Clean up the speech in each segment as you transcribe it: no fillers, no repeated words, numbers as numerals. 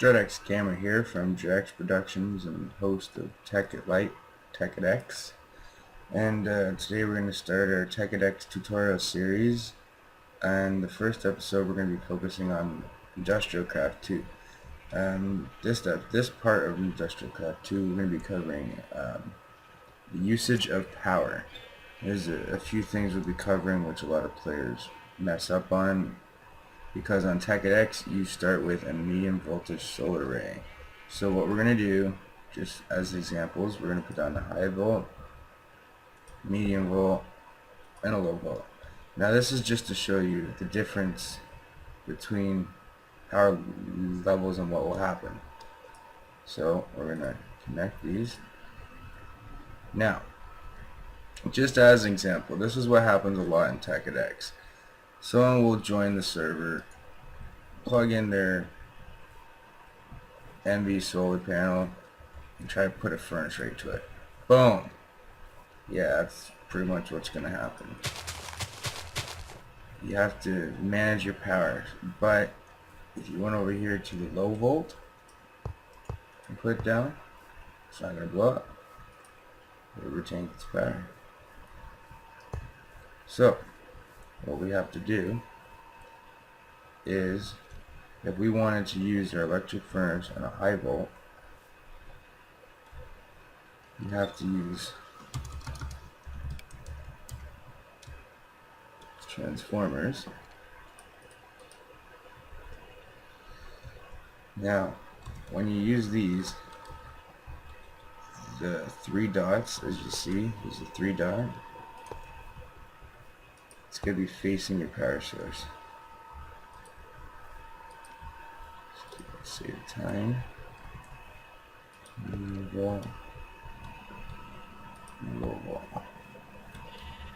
DreadX Gamer here from DreadXproductions and host of Tekkit Lite Tekkit X. And today we're going to start our Tekkit X tutorial series. And the first episode we're going to be focusing on Industrial Craft 2. This part of Industrial Craft 2 we're going to be covering the usage of power. There's a few things we'll be covering which a lot of players mess up on, because on Tekkit X you start with a medium voltage solar array. So what we're going to do, just as examples, we're going to put down a high volt, medium volt, and a low volt. Now this is just to show you the difference between power levels and what will happen. So we're going to connect these. Now, just as an example, this is what happens a lot in Tekkit X. Someone will join the server, plug in their MV solar panel, and try to put a furnace right to it. Boom! Yeah, that's pretty much what's going to happen. You have to manage your power, but if you went over here to the low volt and put it down, it's not going to blow up. It retains its power. So, what we have to do is, if we wanted to use our electric furnace on a high volt, you have to use transformers. Now, when you use these, the three dots, as you see, there's a three dot. It's going to be facing your power source. Save time. Low volt.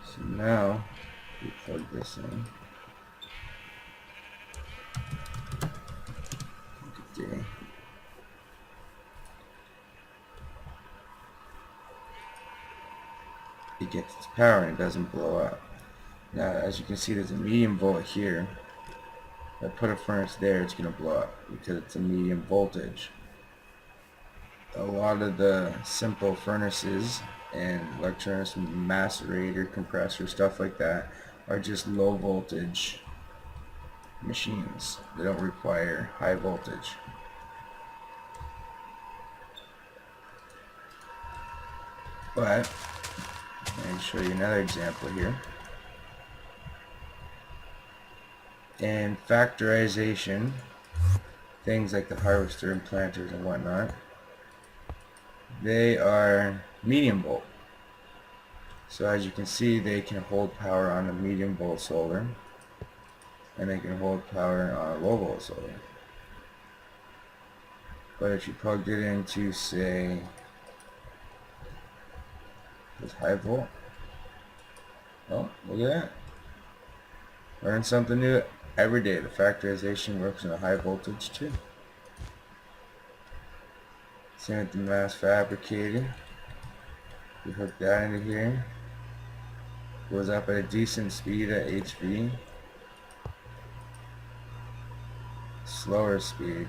So now we plug this in. It gets its power and it doesn't blow up. Now, as you can see, there's a medium volt here. If I put a furnace there, it's going to blow up because it's a medium voltage. A lot of the simple furnaces and electronics, macerator, compressor, stuff like that, are just low voltage machines. They don't require high voltage. But let me show you another example here. And factorization, things like the harvester and planters and whatnot, they are medium volt. So as you can see, they can hold power on a medium volt solar, and they can hold power on a low volt solar. But if you plugged it into, say, this high volt, oh, look at that. Learn something new every day. The factorization works in a high voltage too. Same with the mass fabricator. You hook that into here. Goes up at a decent speed at HV. Slower speed,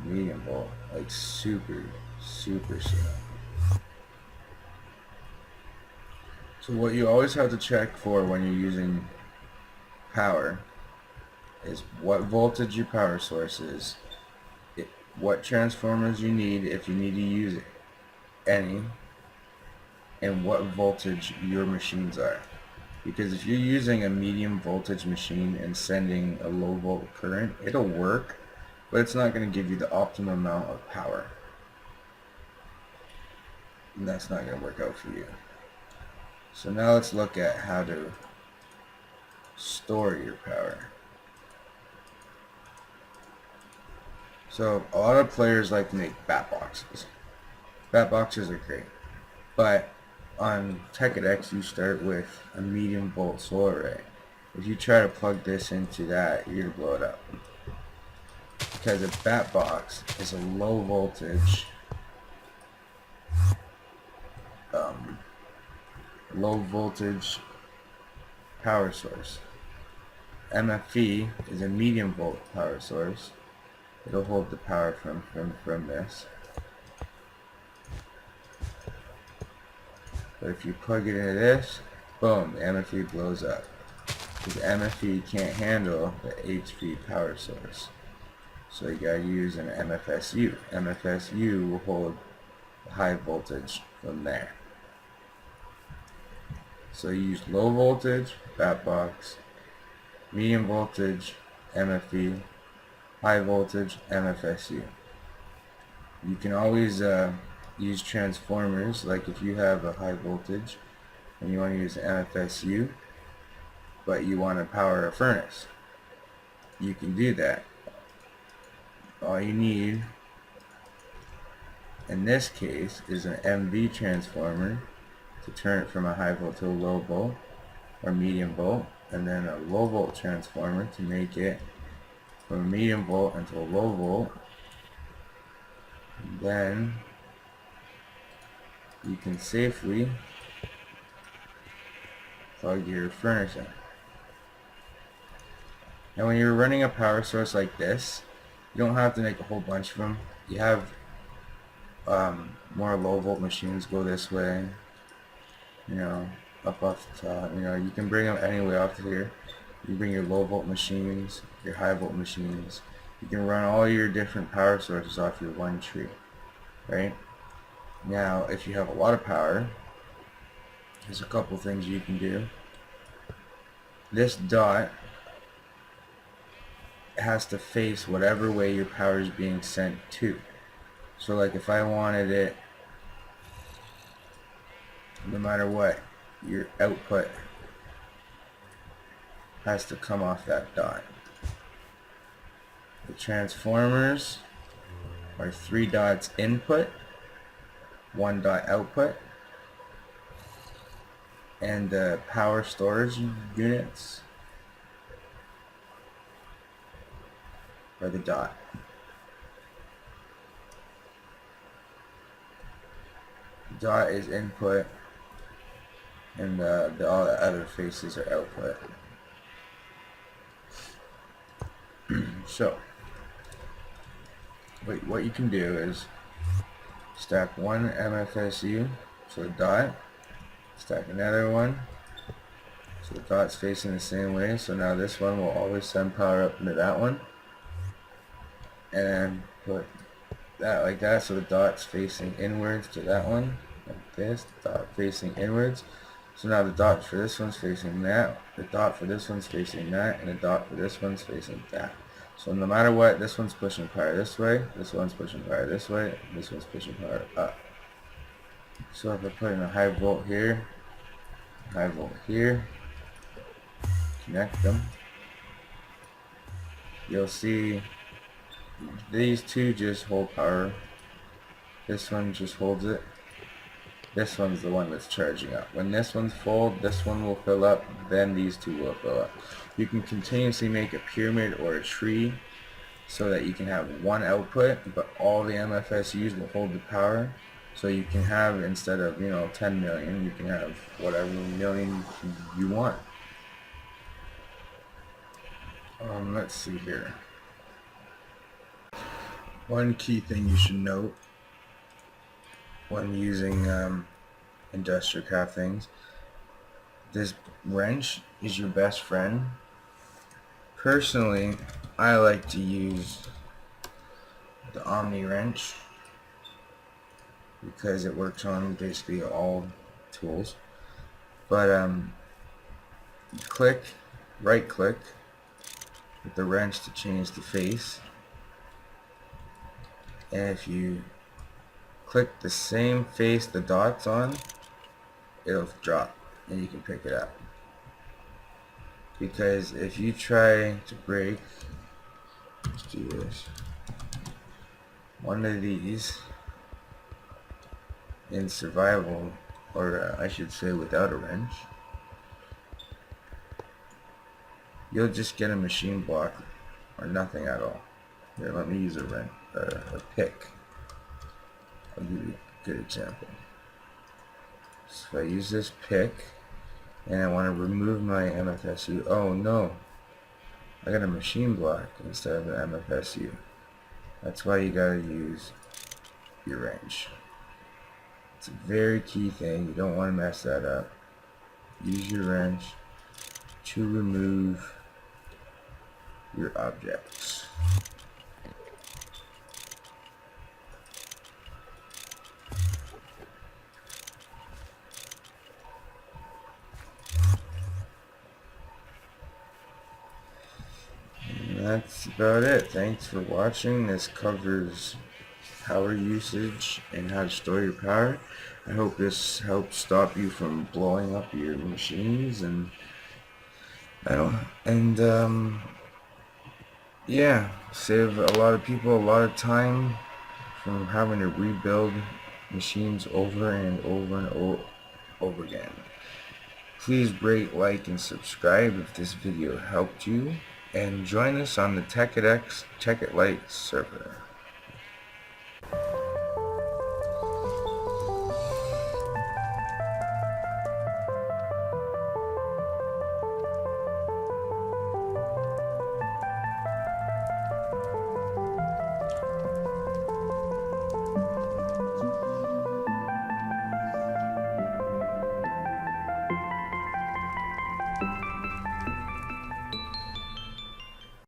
medium volt, like super slow. So what you always have to check for when you're using power is what voltage your power source is, what transformers you need if you need to use any, and what voltage your machines are. Because if you're using a medium voltage machine and sending a low volt current, it'll work, but it's not going to give you the optimum amount of power. And that's not going to work out for you. So now let's look at how to store your power. So a lot of players like to make bat boxes. Bat boxes are great, but on Tekkit X you start with a medium volt solar array. If you try to plug this into that, you're going to blow it up, because a bat box is a low voltage power source. MFE is a medium volt power source, it'll hold the power from this. But if you plug it into this, boom, the MFE blows up. Because MFE can't handle the HV power source. So you gotta use an MFSU. MFSU will hold the high voltage from there. So you use low voltage, bat box, medium voltage, MFE, high voltage, MFSU. You can always use transformers, like if you have a high voltage and you want to use MFSU, but you want to power a furnace. You can do that. All you need in this case is an MV transformer to turn it from a high volt to a low volt or medium volt, and then a low volt transformer to make it from a medium volt into a low volt. And then you can safely plug your furnace in. Now when you're running a power source like this, you don't have to make a whole bunch of them. You have more low volt machines go this way, you know, up off the top. You know, you can bring them anyway off here. You bring your low volt machines, your high volt machines. You can run all your different power sources off your one tree, right? Now if you have a lot of power, there's a couple things you can do. This dot has to face whatever way your power is being sent to. So like if I wanted it, no matter what, your output has to come off that dot. The transformers are 3 dots input, 1 dot output, and the power storage units are the dot. Dot is input, and all the other faces are output. So what you can do is stack one MFSU, so the dot, stack another one, so the dot's facing the same way, so now this one will always send power up into that one, and then put that like that, so the dot's facing inwards to that one, like this, dot facing inwards. So now the dot for this one's facing that, the dot for this one's facing that, and the dot for this one's facing that. So no matter what, this one's pushing power this way, this one's pushing power this way, and this one's pushing power up. So if I put in a high volt here, connect them, you'll see these two just hold power. This one just holds it. This one's the one that's charging up. When this one's full, this one will fill up, then these two will fill up. You can continuously make a pyramid or a tree so that you can have one output, but all the MFSUs will hold the power. So you can have, instead of 10 million, you can have whatever million you want. Let's see here. One key thing you should note when using industrial craft things, this wrench is your best friend. Personally, I like to use the Omni wrench because it works on basically all tools. But right click with the wrench to change the face, and if you click the same face the dot's on, it'll drop and you can pick it up. Because if you try to break, let's do this, one of these in survival, or I should say without a wrench, you'll just get a machine block or nothing at all. Here, let me use a pick. I'll give you a good example. So if I use this pick and I want to remove my MFSU, oh no, I got a machine block instead of an MFSU. That's why you gotta use your wrench. It's a very key thing. You don't want to mess that up. Use your wrench to remove your objects. And that's about it. Thanks for watching. This covers power usage and how to store your power. I hope this helps stop you from blowing up your machines and yeah, save a lot of people a lot of time from having to rebuild machines over and over and over again. Please rate, like, and subscribe if this video helped you, and join us on the Tekkit X Tekkit Lite server.